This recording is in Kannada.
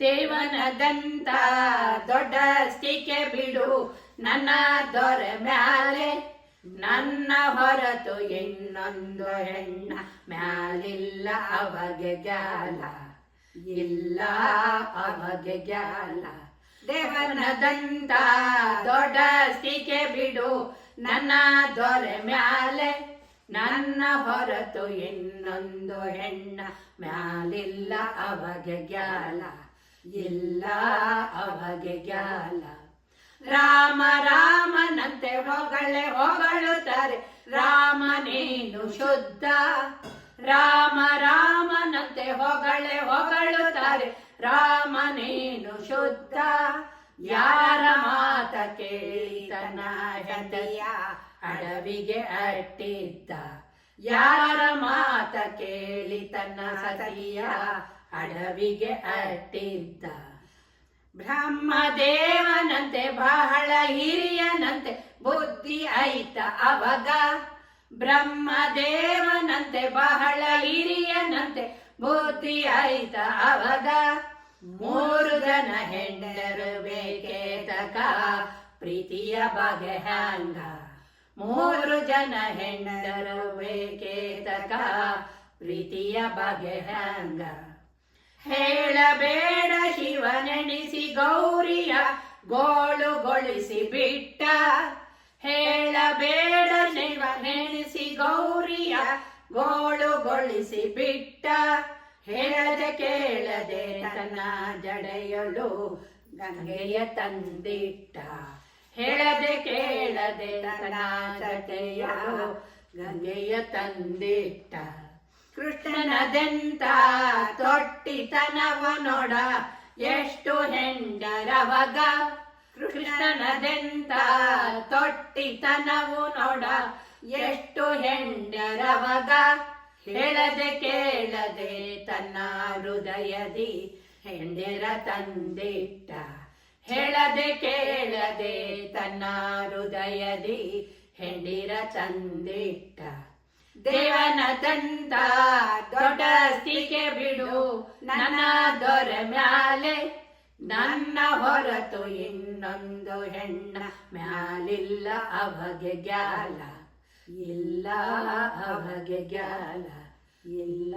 ದೇವನದಂತ ದೊಡ್ಡಸ್ತಿಕೆ ಬಿಡು ನನ್ನ ದೊರೆ ಮ್ಯಾಲೆ, ನನ್ನ ಹೊರತು ಇನ್ನೊಂದು ಹೆಣ್ಣ ಮ್ಯಾಲಿಲ್ಲ ಅವಗೆ ಗ್ಯಾಲ, ಇಲ್ಲ ಅವಗೆ ಗ್ಯಾಲ. ದೇವನದಂತ ದೊಡ್ಡಸ್ತಿಕೆ ಬಿಡು ನನ್ನ ದೊರೆ ಮ್ಯಾಲೆ, ನನ್ನ ಹೊರತು ಇನ್ನೊಂದು ಹೆಣ್ಣ ಮ್ಯಾಲಿಲ್ಲ ಅವಗೆ ಗ್ಯಾಲ, ಇಲ್ಲ ಅವಗೆ ಗ್ಯಾಲ. ರಾಮ ರಾಮನಂತೆ ಹೊಗಳುತ್ತಾರೆ ರಾಮ ನೀನು ಶುದ್ಧ, ರಾಮ ರಾಮನಂತೆ ಹೊಗಳುತ್ತಾರೆ ರಾಮ ನೀನು ಶುದ್ಧ. ಯಾರ ಮಾತ ಕೇಳಿ ತನ್ನ ಹೆಂಡತಿಯ ಅಡವಿಗೆ ಅಟ್ಟಿದ್ದ, ಯಾರ ಮಾತ ಕೇಳಿ ತನ್ನ ಸತಿಯ ಅಡವಿಗೆ ಅಟ್ಟಿದ್ದ. ಬ್ರಹ್ಮದೇವನಂತೆ ಬಹಳ ಹಿರಿಯನಂತೆ ಬುದ್ಧಿ ಐತ ಅವಗ, ಬ್ರಹ್ಮದೇವನಂತೆ ಬಹಳ ಹಿರಿಯನಂತೆ ಬುದ್ಧಿ ಐತ ಅವಗ. 3 ಜನ ಹೆಂಡರು ಬೇಕೇತಕ ಪ್ರೀತಿಯ ಬಗೆ ಹ್ಯಾಂಗ, 3 ಜನ ಹೆಂಡರು ಬೇಕೇತಕ ಪ್ರೀತಿಯ ಬಗೆ ಹ್ಯಾಂಗ. ಹೇಳಬೇಡ ಶಿವನೆಣಿಸಿ ಗೌರಿಯ ಗೋಳುಗೊಳಿಸಿ ಬಿಟ್ಟ, ಹೇಳಬೇಡ ಶಿವನೆಣಿಸಿ ಗೌರಿಯ ಗೋಳುಗೊಳಿಸಿ ಬಿಟ್ಟ. ಹೇಳದೆ ಕೇಳದೆ ತನ್ನ ಜಡೆಯಳು ಗಂಗೆಯ ತಂದಿಟ್ಟ, ಹೇಳದೆ ಕೇಳದೆ ತನ್ನ ಜಡೆಯಳು ಗಂಗೆಯ ತಂದಿಟ್ಟ. ಕೃಷ್ಣನದೆಂತ ತೊಟ್ಟಿತನವ ನೋಡ ಎಷ್ಟು ಹೆಂಡರವಗ, ಕೃಷ್ಣನದೆಂತ ತೊಟ್ಟಿತನವು ನೋಡ ಎಷ್ಟು ಹೆಂಡರವಗ. ಹೇಳದೆ ಕೇಳದೆ ತನ್ನ ಹೃದಯದಿ ಹೆಂಡರ ತಂದಿಟ್ಟ, ಹೇಳದೆ ಕೇಳದೆ ತನ್ನ ಹೃದಯದಿ ಹೆಂಡಿರ ತಂದಿಟ್ಟ. ದೇವನದಂತ ದೊಡ್ಡಸ್ತಿಕೆ ಬಿಡು ನನ್ನ ದೊರೆ ಮ್ಯಾಲೆ, ನನ್ನ ಹೊರತು ಇನ್ನೊಂದು ಹೆಣ್ಣ ಮ್ಯಾಲಿಲ್ಲ ಅವಗೆ ಗ್ಯಾಲ, ಇಲ್ಲ ಅವಗೆ ಗ್ಯಾಲ, ಇಲ್ಲ.